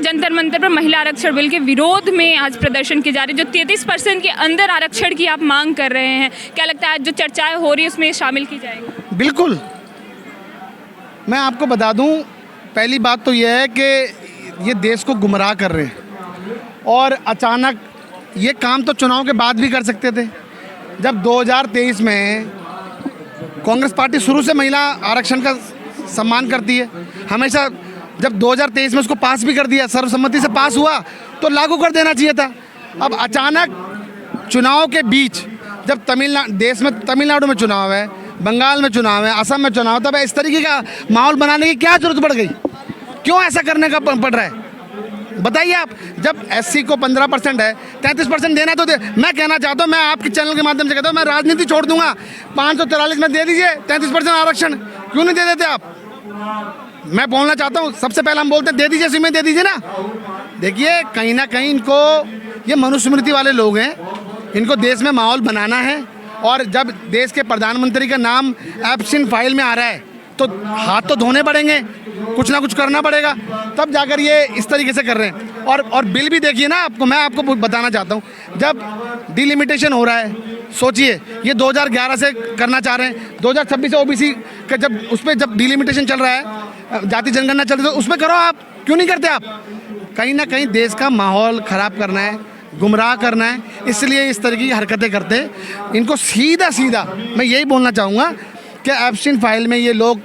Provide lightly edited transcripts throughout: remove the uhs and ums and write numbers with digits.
जंतर मंतर पर महिला आरक्षण बिल के विरोध में आज प्रदर्शन किए जा रहे हैं, जो 33% के अंदर आरक्षण की आप मांग कर रहे हैं, क्या लगता है जो चर्चाएं हो रही है उसमें शामिल की जाएगी? बिल्कुल। मैं आपको बता दूं, पहली बात तो यह है कि ये देश को गुमराह कर रहे हैं और अचानक ये काम तो चुनाव के बाद भी कर सकते थे। जब 2023 में कांग्रेस पार्टी शुरू से महिला आरक्षण का सम्मान करती है, हमेशा जब 2023 में उसको पास भी कर दिया, सर्वसम्मति से पास हुआ, तो लागू कर देना चाहिए था। अब अचानक चुनाव के बीच जब देश में तमिलनाडु में चुनाव है, बंगाल में चुनाव है, असम में चुनाव, तब इस तरीके का माहौल बनाने की क्या जरूरत पड़ गई? क्यों ऐसा करने का पड़ रहा है बताइए आप? जब एससी को 15% है, 33% देना तो दे। मैं कहना चाहता हूँ, मैं आपके चैनल के माध्यम से कहता हूँ, मैं राजनीति छोड़ दूंगा, 544 में दे दीजिए 33% आरक्षण। क्यों नहीं दे देते आप? मैं बोलना चाहता हूँ, सबसे पहले हम बोलते हैं दे दीजिए, में दे दीजिए ना। देखिए, कहीं ना कहीं इनको, ये मनुस्मृति वाले लोग हैं, इनको देश में माहौल बनाना है। और जब देश के प्रधानमंत्री का नाम एब्सेंट फाइल में आ रहा है तो हाथ तो धोने पड़ेंगे, कुछ ना कुछ करना पड़ेगा, तब जाकर ये इस तरीके से कर रहे हैं। और बिल भी देखिए ना, मैं आपको बताना चाहता हूँ, जब डिलिमिटेशन हो रहा है, सोचिए ये 2011 से करना चाह रहे हैं, 2026 से ओबीसी का जब उस पर जब डिलिमिटेशन चल रहा है, जाति जनगणना चल रही है, तो उसमें करो आप, क्यों नहीं करते आप? कहीं ना कहीं देश का माहौल ख़राब करना है, गुमराह करना है, इसलिए इस तरह की हरकतें करते हैं। इनको सीधा सीधा मैं यही बोलना चाहूँगा कि एब्सेंट फाइल में ये लोग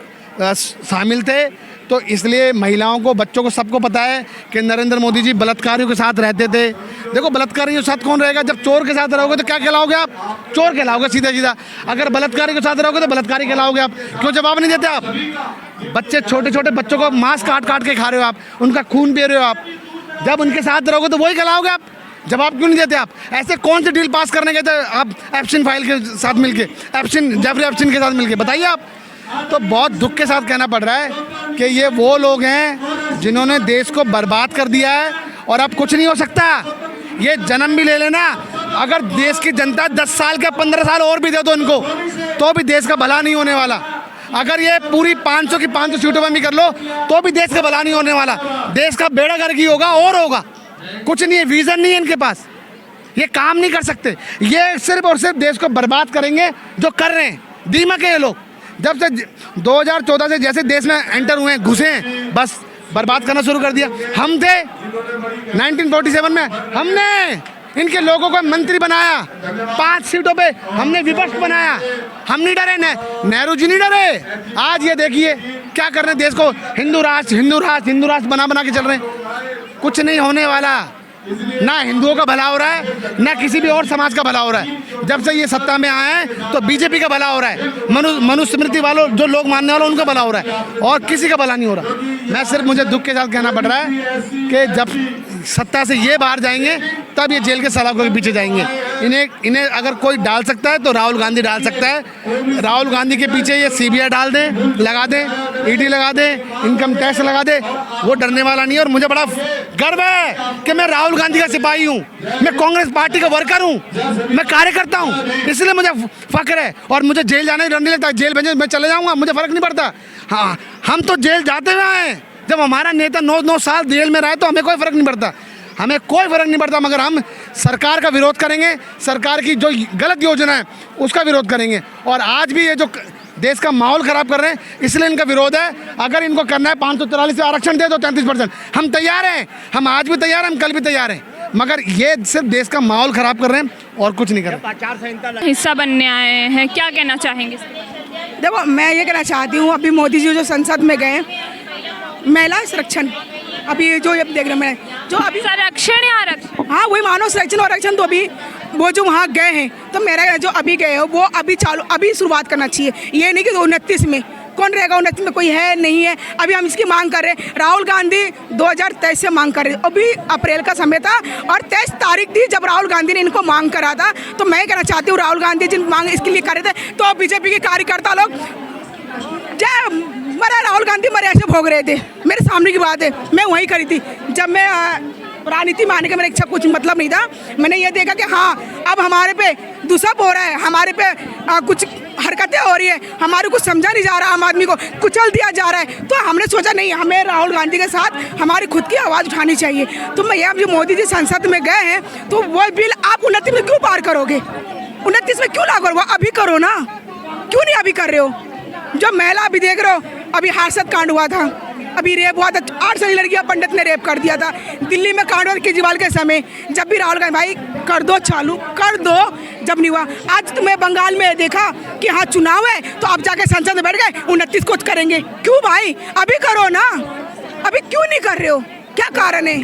शामिल थे, तो इसलिए महिलाओं को, बच्चों को, सबको पता है कि नरेंद्र मोदी जी बलात्कारियों के साथ रहते थे। देखो, बलात्कारियों के साथ कौन रहेगा? जब चोर के साथ रहोगे तो क्या कहलाओगे आप? चोर कहलाओगे सीधा सीधा। अगर बलात्कारी के साथ रहोगे तो बलात्कारी कहलाओगे आप। क्यों जवाब नहीं देते आप? बच्चे, छोटे छोटे बच्चों को मांस काट काट के खा रहे हो आप, उनका खून पी रहे हो आप, जब उनके साथ रहोगे तो वही कहलाओगे आप। जवाब क्यों नहीं देते आप? ऐसे कौन से डील पास करने गए थे आप एब्सेंट फाइल के साथ मिलके, जेफरी एप्स्टीन के साथ मिलके? बताइए आप। तो बहुत दुख के साथ कहना पड़ रहा है कि ये वो लोग हैं जिन्होंने देश को बर्बाद कर दिया है, और अब कुछ नहीं हो सकता। ये जन्म भी ले लेना, अगर देश की जनता 10 साल के 15 साल और भी दे दो इनको, तो भी देश का भला नहीं होने वाला। अगर ये पूरी 500 की 500 सीटों में भी कर लो तो भी देश का भला नहीं होने वाला। देश का बेड़ा गर्क ही होगा और होगा। कुछ नहीं है, विजन नहीं है इनके पास, ये काम नहीं कर सकते। ये सिर्फ और सिर्फ देश को बर्बाद करेंगे, जो कर रहे हैं। दीमक है ये लोग। जब से 2014 से जैसे देश में एंटर हुए हैं, घुसे हैं, बस बर्बाद करना शुरू कर दिया। हम थे 1947 में, हमने इनके लोगों को मंत्री बनाया, 5 सीटों पे हमने विपक्ष बनाया। हम नहीं डरे, नेहरू जी नहीं डरे। आज ये देखिए क्या कर रहे हैं, देश को हिंदू राष्ट्र हिंदू राष्ट्र हिंदू राष्ट्र बना बना के चल रहे हैं। कुछ नहीं होने वाला। ना हिंदुओं का भला हो रहा है, ना किसी भी और समाज का भला हो रहा है। जब से ये सत्ता में आए हैं तो बीजेपी का भला हो रहा है, मनुस्मृति वालों, जो लोग मानने वालों, उनका भला हो रहा है, और किसी का भला नहीं हो रहा। मैं सिर्फ, मुझे दुख के साथ कहना पड़ रहा है कि जब सत्ता से ये बाहर जाएंगे तब ये जेल के सलाखों के पीछे जाएंगे। इन्हें अगर कोई डाल सकता है तो राहुल गांधी डाल सकता है। राहुल गांधी के पीछे ये सीबीआई डाल दें, लगा दें, ईडी लगा दें, इनकम टैक्स लगा दें, वो डरने वाला नहीं है। और मुझे बड़ा गर्व है कि मैं राहुल गांधी का सिपाही हूँ, मैं कांग्रेस पार्टी का वर्कर हूँ, मैं कार्यकर्ता हूँ, इसलिए मुझे फख्र है। और मुझे जेल जाने डर नहीं लगता, जेल भेजे मैं चले जाऊँगा, मुझे फ़र्क नहीं पड़ता। हाँ, हम तो जेल जाते हुए आए। जब हमारा नेता 9 साल जेल में रहा तो हमें कोई फ़र्क नहीं पड़ता, हमें कोई फ़र्क नहीं पड़ता। मगर हम सरकार का विरोध करेंगे, सरकार की जो गलत योजना है उसका विरोध करेंगे। और आज भी ये जो देश का माहौल ख़राब कर रहे हैं, इसलिए इनका विरोध है। अगर इनको करना है 544 से आरक्षण दे दो, 33%, हम तैयार हैं। हम आज भी तैयार हैं, हम कल भी तैयार हैं। मगर ये सिर्फ देश का माहौल ख़राब कर रहे हैं और कुछ नहीं कर रहे। हिस्सा बनने आए हैं, क्या कहना चाहेंगे? देखो, मैं ये कहना चाहती हूँ, अभी मोदी जी जो संसद में गए, महिला संरक्षण, अभी जो ये देख रहे हैं, जो अभी संरक्षण या आरक्षण, हाँ वही मानव संरक्षण और आरक्षण, तो अभी वो जो वहाँ गए हैं, तो मेरा जो अभी गए हो वो अभी शुरुआत करना चाहिए। ये नहीं कि 29 में कौन रहेगा, 29 में कोई है नहीं है। अभी हम इसकी मांग कर रहे हैं। राहुल गांधी 2023 से मांग कर रहे हैं, अभी अप्रैल का समय था और 23 तारीख थी जब राहुल गांधी ने इनको मांग करा था। तो मैं कहना चाहती हूँ, राहुल गांधी जिन मांग इसके लिए कर रहे थे, तो बीजेपी के कार्यकर्ता लोग मरा, राहुल गांधी मरे ऐसे भोग रहे थे। मेरे सामने की बात है, मैं वहीं खड़ी थी जब मैं राजनीति में आने का मेरा इच्छा कुछ मतलब नहीं था। मैंने ये देखा कि हाँ, अब हमारे पे दुष्प हो रहा है, हमारे पे कुछ हरकतें हो रही है, हमारे को समझा नहीं जा रहा, आम आदमी को कुचल दिया जा रहा है। तो हमने सोचा नहीं, हमें राहुल गांधी के साथ हमारी खुद की आवाज़ उठानी चाहिए। तो मैं अब जो मोदी जी संसद में गए हैं, तो वो बिल आप 29 में क्यों पार करोगे? 29 में क्यों लागू करोगे? अभी करो ना, क्यों नहीं अभी कर रहे हो? जो महिला अभी देख रहे हो, अभी हादसा कांड हुआ था, अभी रेप हुआ था, 8 साल की लड़की पंडित ने रेप कर दिया था। दिल्ली में कांड हुआ केजरीवाल के समय, जब भी राहुल गांधी भाई कर दो चालू, कर दो, जब नहीं हुआ। आज तुम्हें बंगाल में देखा कि हाँ चुनाव है, तो अब जाके संसद में बैठ गए 29 को करेंगे। क्यों भाई? अभी करो ना, अभी क्यों नहीं कर रहे हो? क्या कारण है?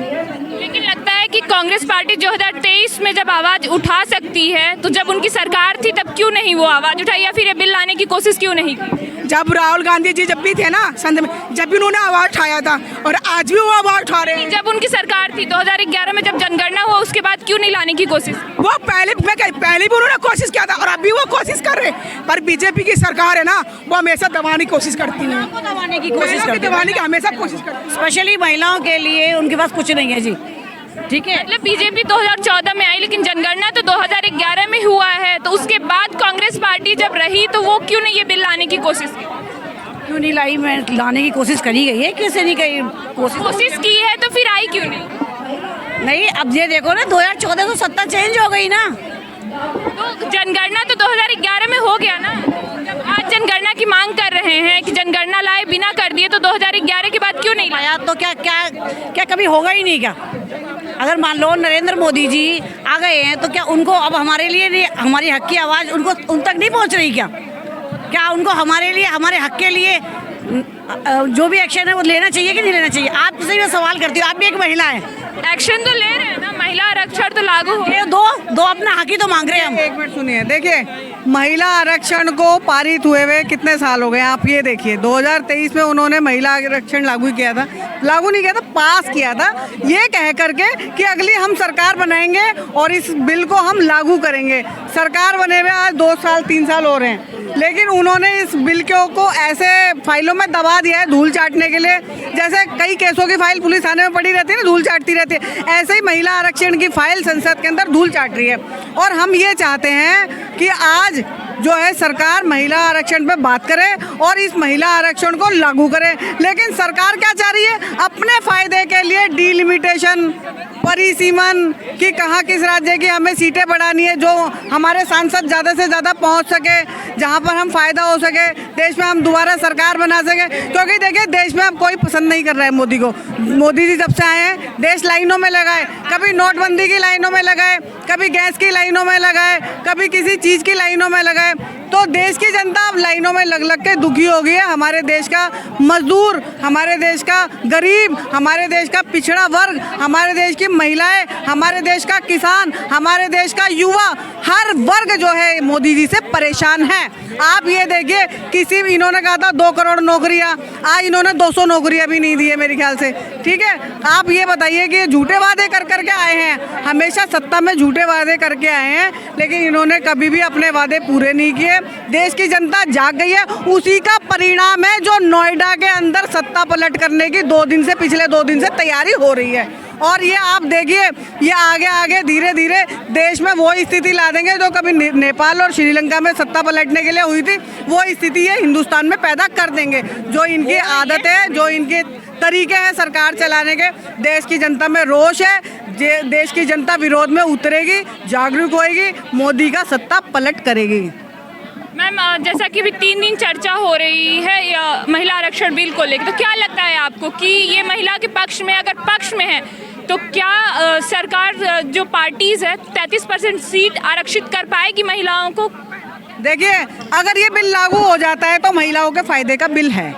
लेकिन लगता है कि कांग्रेस पार्टी 2023 में जब आवाज़ उठा सकती है, तो जब उनकी सरकार थी तब क्यों नहीं वो आवाज़ उठाई, या फिर ये बिल लाने की कोशिश क्यों नहीं की? जब राहुल गांधी जी जब भी थे ना संसद में, जब भी उन्होंने आवाज़ उठाया था, और आज भी वो आवाज़ उठा रहे हैं। जब उनकी सरकार थी 2011 में, जब जनगणना हुआ, उसके बाद क्यों नहीं लाने की कोशिश? वो पहले भी उन्होंने कोशिश किया था, और अभी वो कोशिश कर रहे हैं। पर बीजेपी की सरकार है ना, वो हमेशा दबाने की कोशिश करती है, दबाने की कोशिश करती है, दबाने की हमेशा कोशिश करती है। स्पेशली महिलाओं के लिए उनके पास कुछ नहीं है जी। ठीक है, मतलब बीजेपी 2014 में आई, लेकिन जनगणना तो 2011 में हुआ है, तो उसके बाद कांग्रेस पार्टी जब रही तो वो क्यों नहीं ये बिल लाने की कोशिश की? क्यों नहीं लाई? मैं लाने की कोशिश करी गई है, कैसे नहीं करी कोशिश की है, तो फिर आई क्यों नहीं? नहीं, अब ये देखो ना, 2014 तो सत्ता चेंज हो गई ना, तो जनगणना तो 2011 में हो गया ना। जब आज जनगणना की मांग कर रहे हैं कि जनगणना लाए बिना कर दिए, तो 2011 के बाद क्यों नहीं लाया? आया तो क्या क्या क्या कभी होगा ही नहीं क्या? अगर मान लो नरेंद्र मोदी जी आ गए हैं, तो क्या उनको अब हमारे लिए नहीं, हमारी हक की आवाज़ उनको उन तक नहीं पहुंच रही क्या? क्या उनको हमारे लिए, हमारे हक के लिए जो भी एक्शन है वो लेना चाहिए कि नहीं लेना चाहिए? आपसे मैं सवाल करती हूँ, आप भी एक महिला हैं। एक्शन तो ले रहे हैं ना, महिला आरक्षण तो लागू हो ये दो अपना हक ही तो मांग रहे हैं हम। एक मिनट सुनिए, देखिए महिला आरक्षण को पारित हुए हुए कितने साल हो गए? आप ये देखिए, 2023 में उन्होंने महिला आरक्षण लागू किया था, लागू नहीं किया था, पास किया था, ये कह करके कि अगली हम सरकार बनाएंगे और इस बिल को हम लागू करेंगे। सरकार बने हुए आज 2 साल 3 साल हो रहे हैं, लेकिन उन्होंने इस बिल को ऐसे फाइलों में दबा दिया है धूल चाटने के लिए। जैसे कई केसों की फाइल पुलिस थाने में पड़ी रहती है ना, धूल चाटती रहती है, ऐसे ही महिला आरक्षण की फाइल संसद के अंदर धूल चाट रही है। और हम ये चाहते हैं कि आज जो है सरकार महिला आरक्षण पे बात करे और इस महिला आरक्षण को लागू करे। लेकिन सरकार क्या चाह रही है? अपने फायदे के लिए डीलिमिटेशन, परिसीमन कि कहाँ किस राज्य की हमें सीटें बढ़ानी है, जो हमारे सांसद ज़्यादा से ज़्यादा पहुँच सके, जहाँ पर हम फायदा हो सके, देश में हम दोबारा सरकार बना सके। क्योंकि देखिए, देश में अब कोई पसंद नहीं कर रहा है मोदी को। मोदी जी जब से आए हैं, देश लाइनों में लगा है, कभी नोटबंदी की लाइनों में लगा है, कभी गैस की लाइनों में लगा है, कभी किसी चीज़ की लाइनों में लगा है। तो देश की जनता अब लाइनों में लग लग के दुखी हो गई है। हमारे देश का मजदूर, हमारे देश का गरीब, हमारे देश का पिछड़ा वर्ग, हमारे देश की महिलाएं, हमारे देश का किसान, हमारे देश का युवा, हर वर्ग जो है मोदी जी से परेशान है। आप ये देखिए, किसी इन्होंने कहा था 2 करोड़ नौकरियां, आज इन्होंने 200 नौकरियां भी नहीं दी है मेरे ख्याल से। ठीक है, आप ये बताइए कि झूठे वादे कर करके आए हैं, हमेशा सत्ता में झूठे वादे करके आए हैं, लेकिन इन्होंने कभी भी अपने वादे पूरे नहीं किए। देश की जनता जाग गई है, उसी का परिणाम है जो नोएडा के अंदर सत्ता पलट करने की पिछले 2 दिन से तैयारी हो रही है। और ये आप देखिए, ये आगे आगे धीरे धीरे देश में वो स्थिति ला देंगे जो कभी नेपाल और श्रीलंका में सत्ता पलटने के लिए हुई थी, वो स्थिति ये हिंदुस्तान में पैदा कर देंगे। जो इनकी आदत है, जो इनके तरीके हैं सरकार चलाने के, देश की जनता में रोष है, देश की जनता विरोध में उतरेगी, जागरूक होएगी, मोदी का सत्ता पलट करेगी। मैम, जैसा कि अभी 3 दिन चर्चा हो रही है महिला आरक्षण बिल को लेकर, तो क्या लगता है आपको कि ये महिला के पक्ष में, अगर पक्ष में है, तो क्या सरकार जो पार्टीज है 33% सीट आरक्षित कर पाएगी महिलाओं को? देखिए, अगर ये बिल लागू हो जाता है तो महिलाओं के फायदे का बिल है,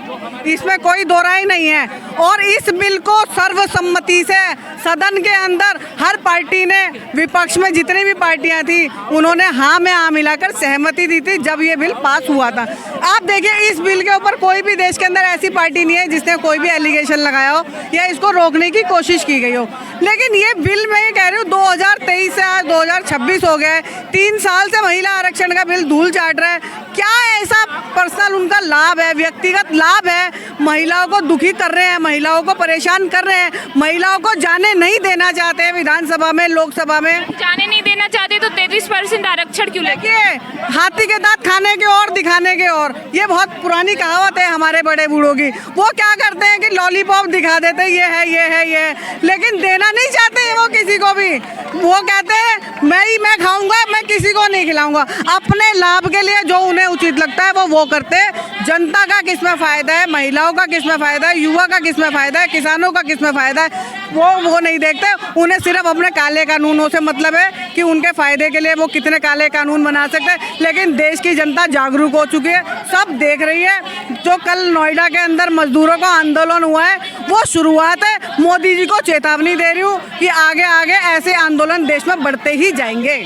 इसमें कोई दो राय नहीं है। और इस बिल को सर्वसम्मति से सदन के अंदर हर पार्टी ने, विपक्ष में जितनी भी पार्टियां थी, उन्होंने हाँ में हाँ मिलाकर सहमति दी थी जब ये बिल पास हुआ था। आप देखिए, इस बिल के ऊपर कोई भी देश के अंदर ऐसी पार्टी नहीं है जिसने कोई भी एलिगेशन लगाया हो या इसको रोकने की कोशिश की गई हो। लेकिन ये बिल, मैं ये कह रही हूँ, 2023 से आज 2026 हो गया है, 3 साल से महिला आरक्षण का बिल धूल चाट रहा है। क्या ऐसा पर्सनल उनका लाभ है, व्यक्तिगत लाभ है? महिलाओं को दुखी कर रहे हैं, महिलाओं को परेशान कर रहे हैं, महिलाओं को जाने नहीं देना चाहते हैं विधानसभा में, लोकसभा में। जाने नहीं देना चाहते तो 33% आरक्षण क्यों लेके? देखिए, हाथी के दांत खाने के और दिखाने के और, ये बहुत पुरानी कहावत है हमारे बड़े बूढ़ों की। वो क्या करते हैं कि लॉलीपॉप दिखा देते हैं, ये है ये है ये है, लेकिन देना नहीं चाहते हैं वो किसी को भी। वो कहते हैं मैं खाऊंगा, मैं किसी को नहीं खिलाऊंगा। अपने लाभ के लिए जो उन्हें उचित लगता है वो करते हैं। जनता का किसमें फायदा है, महिलाओं का किसमें फायदा है, युवा का किसमें फायदा है, किसानों का किसमें फायदा है, वो नहीं देखते। उन्हें सिर्फ अपने काले कानूनों से मतलब है कि उनके फायदे के लिए वो कितने काले कानून बना सकते हैं। लेकिन देश की जनता जागरूक हो चुकी है, सब देख रही है। जो कल नोएडा के अंदर मजदूरों का आंदोलन हुआ है वो शुरुआत है। मोदी जी को चेतावनी दे रही हूँ कि आगे आगे ऐसे आंदोलन देश में बढ़ते ही जाएंगे।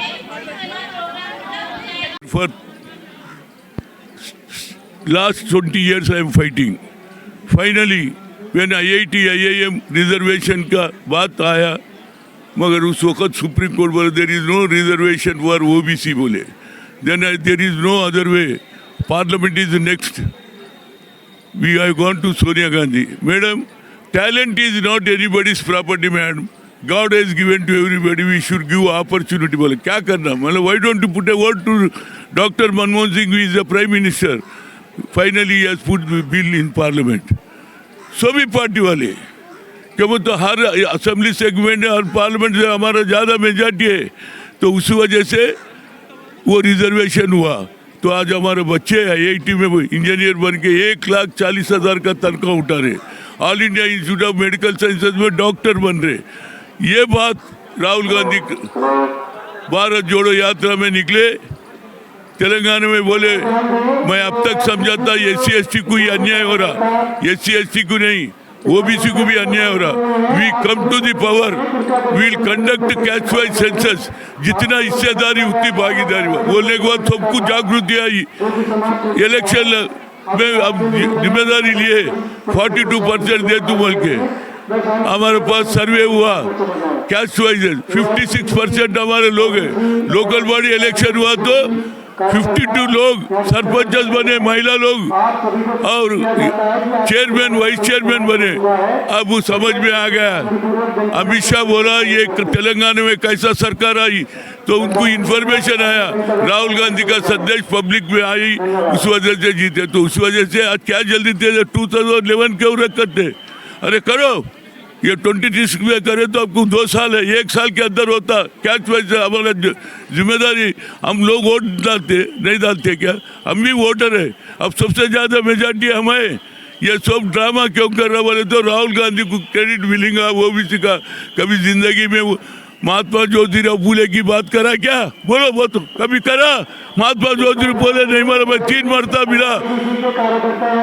For last 20 years I am fighting. Finally, when IIT, IIM reservation का बात आया, मगर उस वक्त सुप्रीम कोर्ट बोले there is no reservation for OBC बोले. Then there is no other way. Parliament is next. We have gone to Sonia Gandhi. Madam, talent is not anybody's property, madam. God has given to everybody. We should give opportunity. बोले क्या करना? मतलब why don't you put a word to Dr. Manmohan Singh, who is the Prime Minister? Finally, he has put the bill in Parliament. सभी party वाले कि वो तो हर assembly segment है, हर पार्लियामेंट से हमारा ज़्यादा मेजॉरिटी है, तो उस वजह से वो रिजर्वेशन हुआ। तो आज हमारे बच्चे IIT में इंजीनियर बन के 1,40,000 का तनख्वाह उठा रहे, all India institute of medical sciences में डॉक्टर बन रहे। ये बात राहुल गांधी भारत जोड़ो यात्रा में निकले, तेलंगाना में बोले मैं अब तक समझा था SC/ST को ही अन्याय हो रहा, SC/ST को नहीं, OBC को भी अन्याय हो रहा। We come to the power, we'll conduct caste wise census, जितना हिस्सेदारी उतनी भागीदारी। बोलने के बाद सबको जागृति आई। इलेक्शन में अब जिम्मेदारी लिए 42% दे तू बोल के हमारे पास सर्वे हुआ, कैश वाइज 56% हमारे लोग हैं। लोकल बॉडी इलेक्शन हुआ तो 52 लोग सरपंच बने, महिला लोग, और चेयरमैन वाइस चेयरमैन बने। अब वो समझ में आ गया। अमित शाह बोला ये तेलंगाना में कैसा सरकार आई, तो उनको इन्फॉर्मेशन आया, राहुल गांधी का संदेश पब्लिक में आई, उस वजह से जीते। तो उस वजह से आज क्या जल्दी थे 2011 क्यों रखते? अरे करो, ये 26 में करे तो आपको 2 साल है, 1 साल के अंदर होता। क्या वजह हमारा जिम्मेदारी, हम लोग वोट डालते नहीं डालते क्या? हम भी वोटर है, अब सबसे ज़्यादा मेजॉरिटी हमें। ये सब ड्रामा क्यों कर रहा बोले तो राहुल गांधी को क्रेडिट मिलेगा OBC का। कभी जिंदगी में महात्मा ज्योतिराव फूले की बात करा क्या? बोलो वो तो कभी करा? महात्मा ज्योतिराव फूले नहीं मारा, मैं 3 मरतबा मिला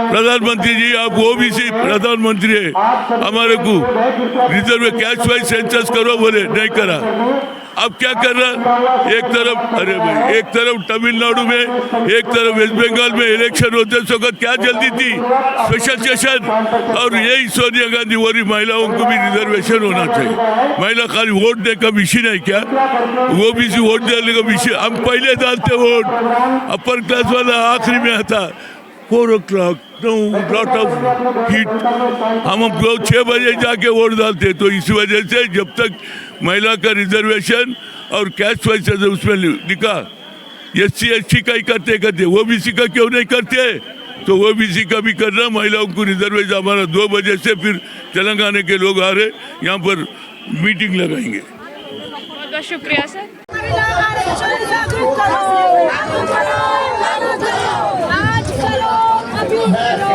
प्रधानमंत्री जी, आप OBC प्रधानमंत्री है, हमारे को रिजर्व कैश वाइज सेंसस करो बोले, नहीं करा। अब क्या कर रहा? एक तरफ अरे भाई, एक तरफ तमिलनाडु में, एक तरफ वेस्ट बंगाल में इलेक्शन होते वक्त क्या जल्दी थी, स्पेशल सेशन। और यही सोनिया गांधी बोली महिलाओं को भी रिजर्वेशन होना चाहिए। महिला खाली वोट दे का विषय नहीं क्या, OBC वोट देने का विषय। हम पहले डालते वोट, अपर क्लास वाला आखिरी में आता। 4 o'clock, no lot of heat, हम 6 बजे जाके वोट डालते। तो इस वजह से जब तक महिला का रिजर्वेशन और कैश वाइज उसमें लिखा SC/ST का ही करते OBC का क्यों नहीं करते? तो OBC का भी करना, महिलाओं को रिजर्वेशन। हमारा 2 बजे से फिर तेलंगाना के लोग आ रहे, यहाँ पर मीटिंग लगाएंगे। बहुत बहुत शुक्रिया सर। आज करो, अभी करो।